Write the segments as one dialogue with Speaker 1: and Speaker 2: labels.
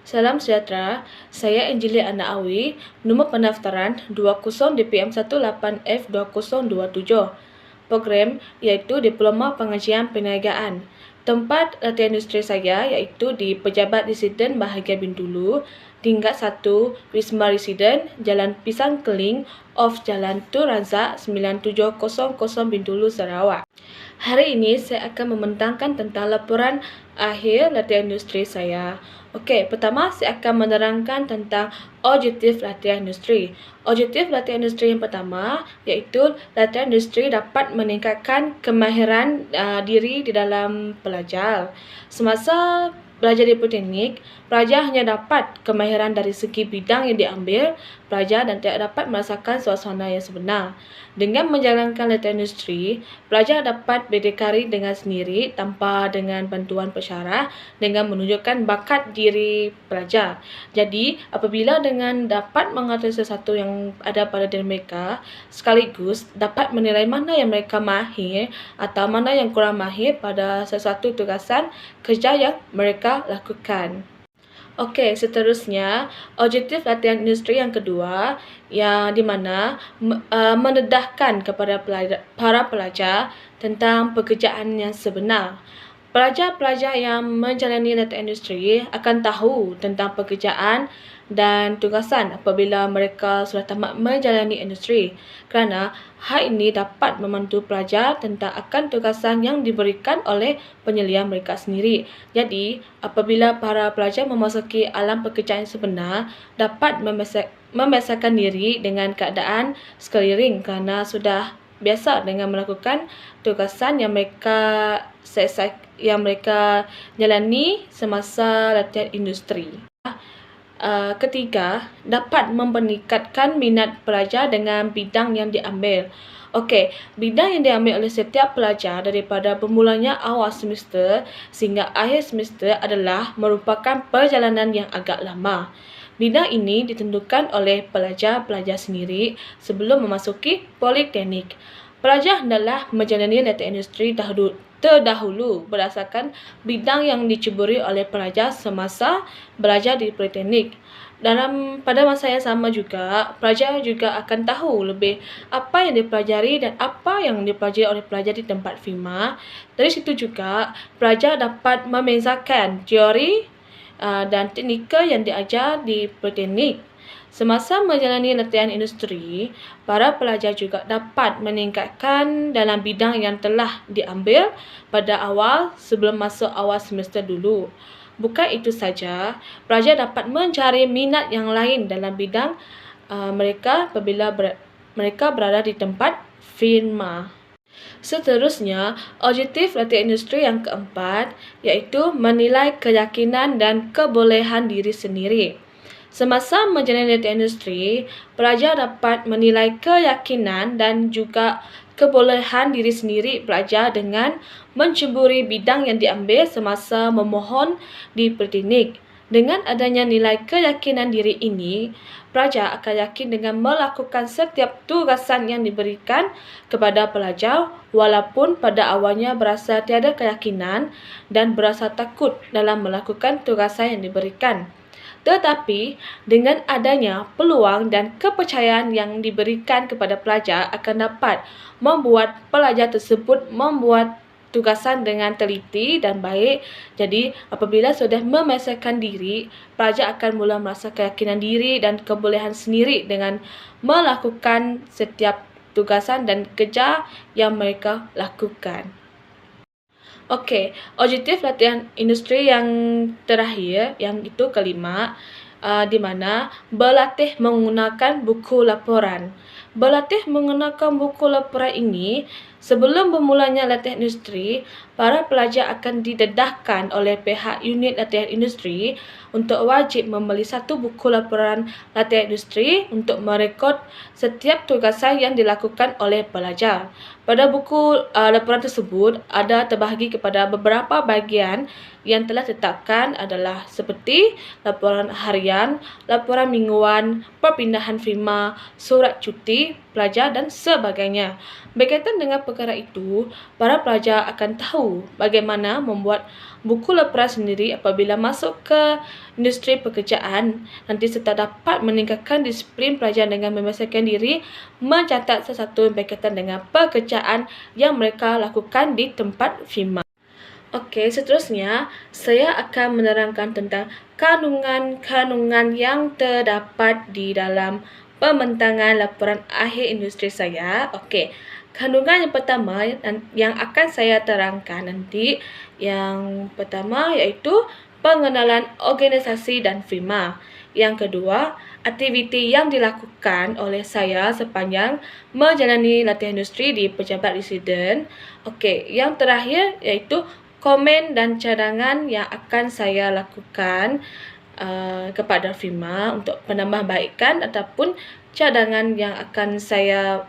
Speaker 1: Salam sejahtera, saya Angelia Ana Awi, nomor pendaftaran 20DPM18F2027. Program yaitu Diploma Pengajian Perniagaan. Tempat latihan industri saya yaitu di Pejabat Residen Bahagian Bintulu, tingkat 1, Wisma Residen, Jalan Pisang Keling, off Jalan Tun Razak 9700 Bintulu, Sarawak. Hari ini saya akan membentangkan tentang laporan akhir latihan industri saya. Okey, pertama saya akan menerangkan tentang objektif latihan industri. Objektif latihan industri yang pertama iaitu latihan industri dapat meningkatkan kemahiran diri di dalam pelajar. Semasa belajar di politeknik, pelajar hanya dapat kemahiran dari segi bidang yang diambil pelajar dan tidak dapat merasakan suasana yang sebenar. Dengan menjalankan latihan industri, pelajar dapat berdikari dengan sendiri tanpa dengan bantuan pensyarah dengan menunjukkan bakat diri pelajar. Jadi, apabila dengan dapat mengetahui sesuatu yang ada pada diri mereka, sekaligus dapat menilai mana yang mereka mahir atau mana yang kurang mahir pada sesuatu tugasan kerja yang mereka lakukan. Okey, seterusnya, objektif latihan industri yang kedua yang di mana mendedahkan kepada para pelajar tentang pekerjaan yang sebenar. Pelajar-pelajar yang menjalani latihan industri akan tahu tentang pekerjaan dan tugasan apabila mereka sudah tamat menjalani industri, kerana hal ini dapat membantu pelajar tentang akan tugasan yang diberikan oleh penyelia mereka sendiri. Jadi, apabila para pelajar memasuki alam pekerjaan yang sebenar, dapat membiasakan diri dengan keadaan sekeliling kerana sudah biasa dengan melakukan tugasan yang mereka jalani semasa latihan industri. Ketiga, dapat meningkatkan minat pelajar dengan bidang yang diambil. Okey, bidang yang diambil oleh setiap pelajar daripada bermulanya awal semester sehingga akhir semester adalah merupakan perjalanan yang agak lama. Bidang ini ditentukan oleh pelajar-pelajar sendiri sebelum memasuki politeknik. Pelajar hendaklah menjalani latihan industri terdahulu berdasarkan bidang yang diceburi oleh pelajar semasa belajar di politeknik. Pada masa yang sama juga, pelajar juga akan tahu lebih apa yang dipelajari dan apa yang dipelajari oleh pelajar di tempat firma. Dari situ juga, pelajar dapat membezakan teori dan teknikal yang diajar di politeknik. Semasa menjalani latihan industri, para pelajar juga dapat meningkatkan dalam bidang yang telah diambil pada awal sebelum masuk awal semester dulu. Bukan itu saja, pelajar dapat mencari minat yang lain dalam bidang mereka apabila mereka berada di tempat firma. Seterusnya, objektif latihan industri yang keempat iaitu menilai keyakinan dan kebolehan diri sendiri. Semasa menjalani latihan industri, pelajar dapat menilai keyakinan dan juga kebolehan diri sendiri pelajar dengan menceburi bidang yang diambil semasa memohon di politeknik. Dengan adanya nilai keyakinan diri ini, pelajar akan yakin dengan melakukan setiap tugasan yang diberikan kepada pelajar walaupun pada awalnya berasa tiada keyakinan dan berasa takut dalam melakukan tugasan yang diberikan. Tetapi, dengan adanya peluang dan kepercayaan yang diberikan kepada pelajar akan dapat membuat pelajar tersebut membuat tugasan dengan teliti dan baik. Jadi, apabila sudah membiasakan diri, pelajar akan mula merasa keyakinan diri dan kebolehan sendiri dengan melakukan setiap tugasan dan kerja yang mereka lakukan. Okey, objektif latihan industri yang terakhir, yang itu kelima, di mana berlatih menggunakan buku laporan. Berlatih menggunakan buku laporan ini, sebelum bermulanya latihan industri, para pelajar akan didedahkan oleh pihak unit latihan industri untuk wajib membeli satu buku laporan latihan industri untuk merekod setiap tugasan yang dilakukan oleh pelajar. Pada buku laporan tersebut ada terbahagi kepada beberapa bahagian yang telah ditetapkan adalah seperti laporan harian, laporan mingguan, perpindahan firma, surat cuti, pelajar dan sebagainya. Berkaitan dengan perkara itu, para pelajar akan tahu bagaimana membuat buku laporan sendiri apabila masuk ke industri pekerjaan nanti, serta dapat meningkatkan disiplin pelajar dengan membiasakan diri mencatat sesuatu berkaitan dengan pekerjaan yang mereka lakukan di tempat firma. Okey, seterusnya saya akan menerangkan tentang kandungan-kandungan yang terdapat di dalam pembentangan laporan akhir industri saya. Okey, kandungan yang pertama yang akan saya terangkan nanti, yang pertama iaitu pengenalan organisasi dan firma. Yang kedua, aktiviti yang dilakukan oleh saya sepanjang menjalani latihan industri di pejabat residen. Okey, yang terakhir iaitu komen dan cadangan yang akan saya lakukan kepada firma untuk penambahbaikan ataupun cadangan yang akan saya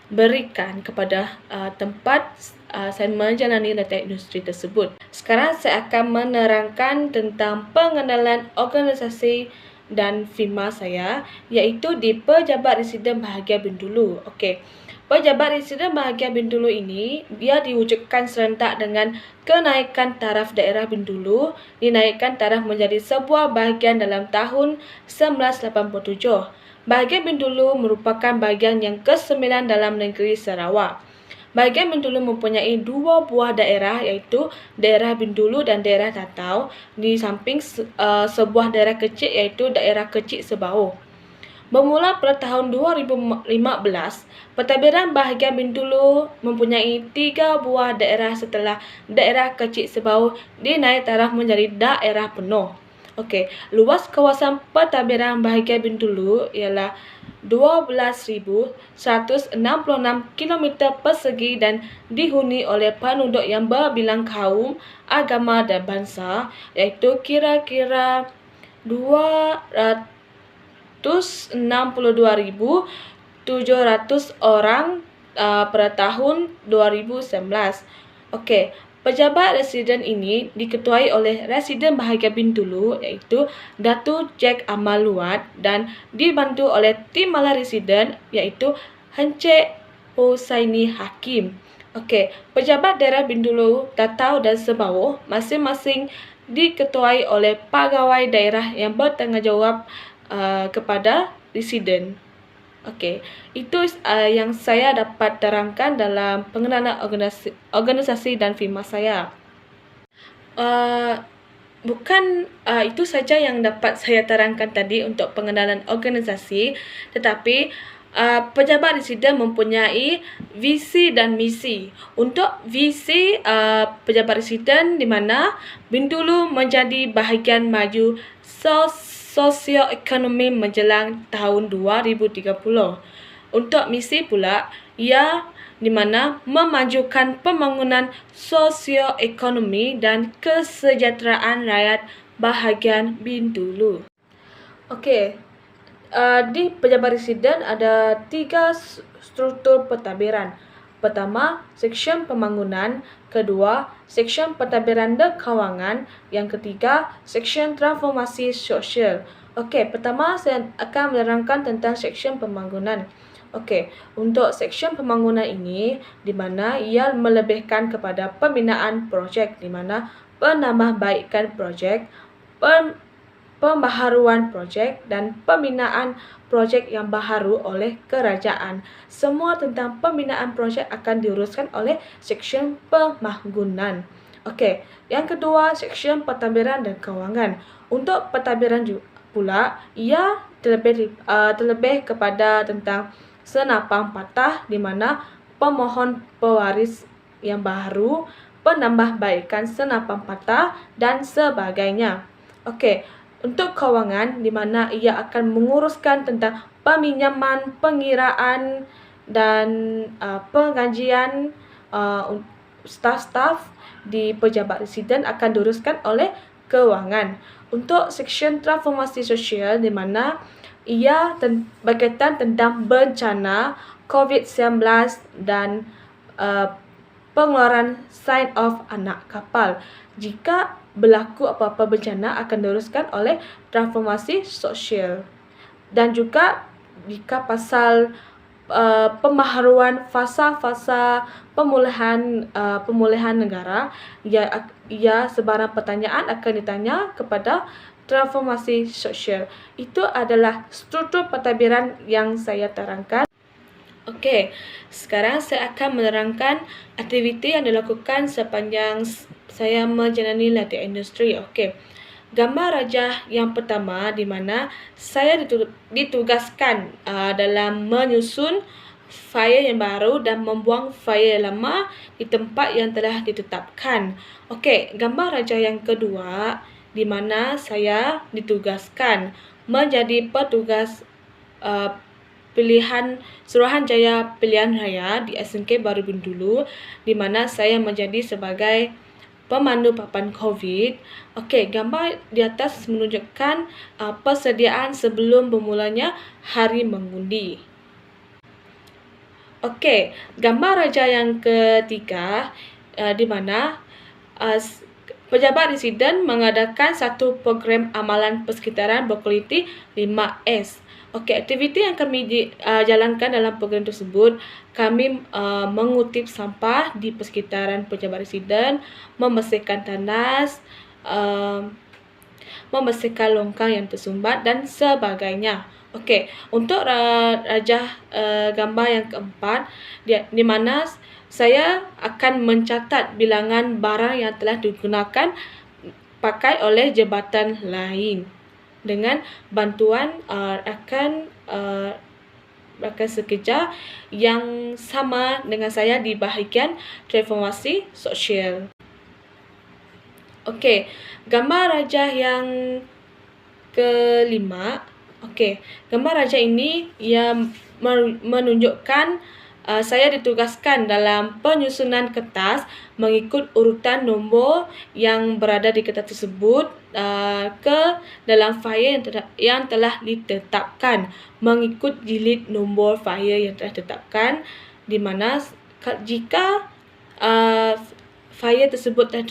Speaker 1: berikan kepada tempat saya menjalani latihan industri tersebut. Sekarang saya akan menerangkan tentang pengenalan organisasi dan firma saya, iaitu di Pejabat Residen Bahagia Bintulu. Okey. Pejabat Residen Bahagia Bintulu ini, dia diwujudkan serentak dengan kenaikan taraf daerah Bintulu, dinaikkan taraf menjadi sebuah bahagian dalam tahun 1987. Bahagian Bintulu merupakan bahagian yang ke-9 dalam negeri Sarawak. Bahagian Bintulu mempunyai dua buah daerah, iaitu daerah Bintulu dan daerah Tatau, di samping sebuah daerah kecil iaitu daerah Kecil Sebauh. Bermula pada tahun 2015, pentadbiran bahagian Bintulu mempunyai 3 buah daerah setelah daerah Kecil Sebauh dinaik taraf menjadi daerah penuh. Okey, luas kawasan pentadbiran bahagian Bintulu ialah 12,166 km persegi dan dihuni oleh penduduk yang berbilang kaum, agama dan bangsa, iaitu kira-kira 262,700 orang pada tahun 2019. Okey, pejabat residen ini diketuai oleh Residen Bahagia Bintulu, iaitu Datuk Jack Amal Luat, dan dibantu oleh tim Malay Residen, iaitu Encik Husaini Hakim. Okey, pejabat daerah Bintulu, Tatau dan Sebauh masing-masing diketuai oleh pegawai daerah yang bertanggungjawab kepada residen. Okey, itu yang saya dapat terangkan dalam pengenalan organisasi dan firma saya. Bukan itu saja yang dapat saya terangkan tadi untuk pengenalan organisasi, tetapi pejabat residen mempunyai visi dan misi. Untuk visi pejabat residen di mana Bintulu menjadi bahagian maju sosioekonomi menjelang tahun 2030. Untuk misi pula, ia di mana memajukan pembangunan sosioekonomi dan kesejahteraan rakyat bahagian Bintulu. Okey, di pejabat residen ada 3 struktur pentadbiran. Pertama, Seksyen Pembangunan. Kedua, Seksyen Pentadbiran dan Kewangan. Yang ketiga, Seksyen Transformasi Sosial. Okey, pertama saya akan menerangkan tentang Seksyen Pembangunan. Okey, untuk Seksyen Pembangunan ini di mana ia melebihkan kepada pembinaan projek, di mana penambahbaikan projek, pembaharuan projek dan pembinaan projek yang baharu oleh kerajaan. Semua tentang pembinaan projek akan diuruskan oleh Seksyen Pembangunan. Okey, yang kedua, Seksyen Pentadbiran dan Kewangan. Untuk pentadbiran pula, ia terlebih kepada tentang senapang patah, di mana pemohon pewaris yang baru, penambahbaikan senapang patah dan sebagainya. Okey, untuk kewangan di mana ia akan menguruskan tentang peminjaman, pengiraan dan penggajian staf-staf di pejabat residen akan diuruskan oleh kewangan. Untuk Seksyen Transformasi Sosial di mana ia berkaitan tentang bencana COVID-19 dan pengeluaran sign off anak kapal. Jika berlaku apa-apa bencana akan diuruskan oleh transformasi sosial. Dan juga jika pasal pembaharuan fasa-fasa pemulihan negara. Ia sebarang pertanyaan akan ditanya kepada transformasi sosial. Itu adalah struktur pentadbiran yang saya terangkan. Okey, sekarang saya akan menerangkan aktiviti yang dilakukan sepanjang saya menjalani latihan industri. Okey. Gambar rajah yang pertama di mana saya ditugaskan dalam menyusun fail yang baru dan membuang fail lama di tempat yang telah ditetapkan. Okey, gambar rajah yang kedua di mana saya ditugaskan menjadi petugas pilihan Suruhanjaya Pilihan Raya di SMK Baru Bintulu, di mana saya menjadi sebagai pemandu papan COVID. Okey, gambar di atas menunjukkan persediaan sebelum bermulanya hari mengundi. Okey, gambar raja yang ketiga di mana pejabat residen mengadakan satu program amalan persekitaran berkualiti 5S. Okey, aktiviti yang kami jalankan dalam program tersebut, kami mengutip sampah di persekitaran pejabat residen, membersihkan tandas, membersihkan longkang yang tersumbat dan sebagainya. Okey, untuk rajah gambar yang keempat, di mana saya akan mencatat bilangan barang yang telah digunakan pakai oleh jabatan lain dengan bantuan rakan sekerja yang sama dengan saya di bahagian transformasi sosial. Okey, gambar rajah yang kelima. Okey, gambar rajah ini ia menunjukkan saya ditugaskan dalam penyusunan kertas mengikut urutan nombor yang berada di kertas tersebut ke dalam fail yang telah ditetapkan mengikut jilid nombor fail yang telah ditetapkan, di mana jika fail tersebut telah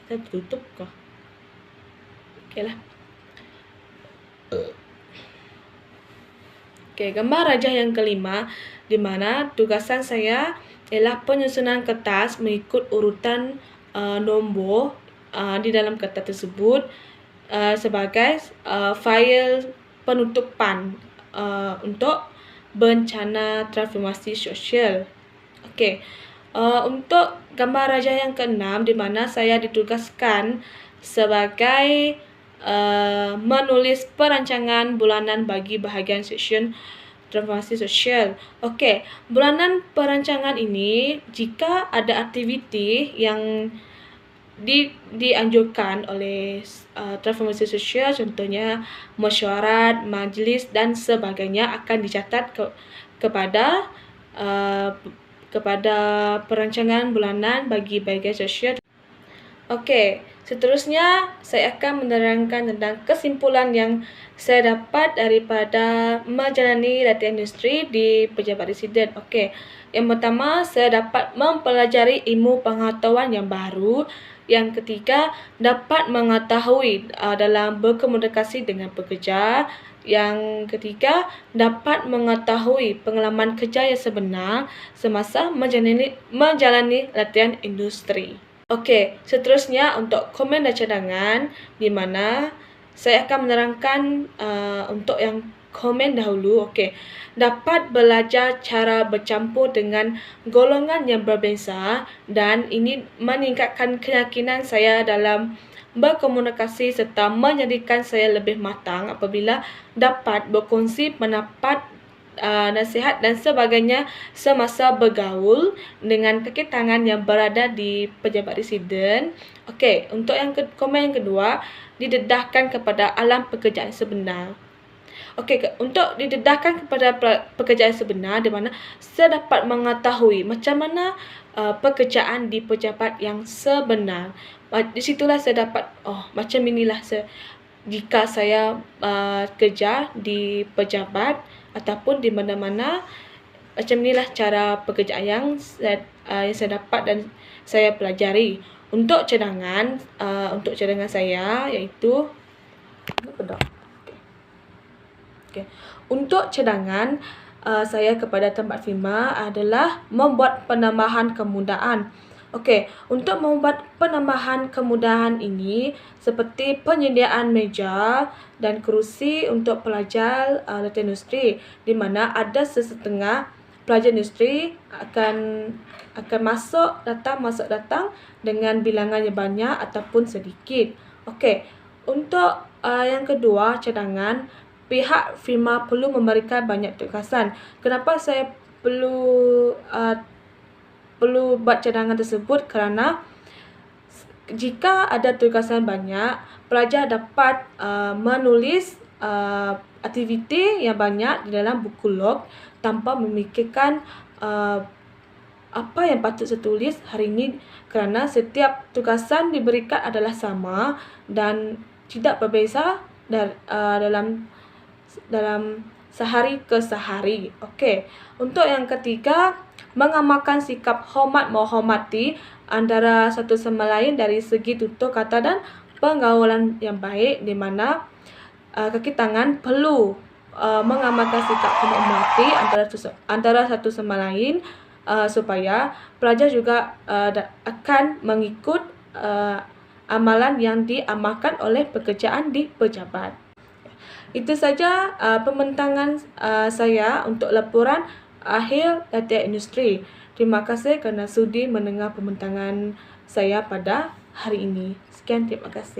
Speaker 1: tertutup kah? Okeylah. Okey, gambar rajah yang kelima di mana tugasan saya ialah penyusunan kertas mengikut urutan nombor di dalam kertas tersebut sebagai fail penutupan untuk bencana transformasi sosial. Okey. Untuk gambar rajah yang keenam di mana saya ditugaskan sebagai menulis perancangan bulanan bagi bahagian seksyen transformasi sosial. Okey, bulanan perancangan ini jika ada aktiviti yang dianjurkan oleh transformasi sosial, contohnya mesyuarat, majlis dan sebagainya, akan dicatat kepada perancangan bulanan bagi bahagian sosial. Okey, seterusnya saya akan menerangkan tentang kesimpulan yang saya dapat daripada menjalani latihan industri di pejabat residen. Okey, yang pertama saya dapat mempelajari ilmu pengetahuan yang baru. Yang ketiga, dapat mengetahui dalam berkomunikasi dengan pekerja. Yang ketiga, dapat mengetahui pengalaman kerja yang sebenar semasa menjalani latihan industri. Okey, seterusnya untuk komen dan cadangan, di mana saya akan menerangkan untuk yang komen dahulu. Okey, dapat belajar cara bercampur dengan golongan yang berbeza dan ini meningkatkan keyakinan saya dalam berkomunikasi serta menjadikan saya lebih matang apabila dapat berkongsi pendapat, nasihat dan sebagainya semasa bergaul dengan kaki tangan yang berada di pejabat residen. Okey, untuk yang komen yang kedua, didedahkan kepada alam pekerjaan sebenar. Okey, untuk didedahkan kepada pekerjaan sebenar di mana saya dapat mengetahui macam mana pekerjaan di pejabat yang sebenar. Di situlah saya dapat macam inilah jika saya kerja di pejabat ataupun di mana-mana, macam inilah cara pekerjaan yang saya dapat dan saya pelajari. Untuk cadangan saya iaitu okay. Untuk cadangan saya kepada tempat firma adalah membuat penambahan kemudahan. Okey, untuk membuat penambahan kemudahan ini seperti penyediaan meja dan kerusi untuk pelajar latihan industri, di mana ada sesetengah pelajar industri akan masuk datang dengan bilangan yang banyak ataupun sedikit. Okey, untuk yang kedua, cadangan, pihak firma perlu memberikan banyak tugasan. Kenapa saya perlu buat cadangan tersebut? Kerana jika ada tugasan banyak, pelajar dapat menulis aktiviti yang banyak di dalam buku log tanpa memikirkan apa yang patut saya tulis hari ini, kerana setiap tugasan diberikan adalah sama dan tidak berbeza dalam sehari ke sehari. Okey. Untuk yang ketiga, mengamalkan sikap hormat menghormati antara satu sama lain dari segi tutur kata dan pergaulan yang baik, di mana kaki tangan perlu mengamalkan sikap hormat menghormati antara satu sama lain, supaya pelajar juga akan mengikut amalan yang diamalkan oleh pekerjaan di pejabat. Itu saja pembentangan saya untuk laporan akhir latihan industri. Terima kasih kerana sudi mendengar pembentangan saya pada hari ini. Sekian, terima kasih.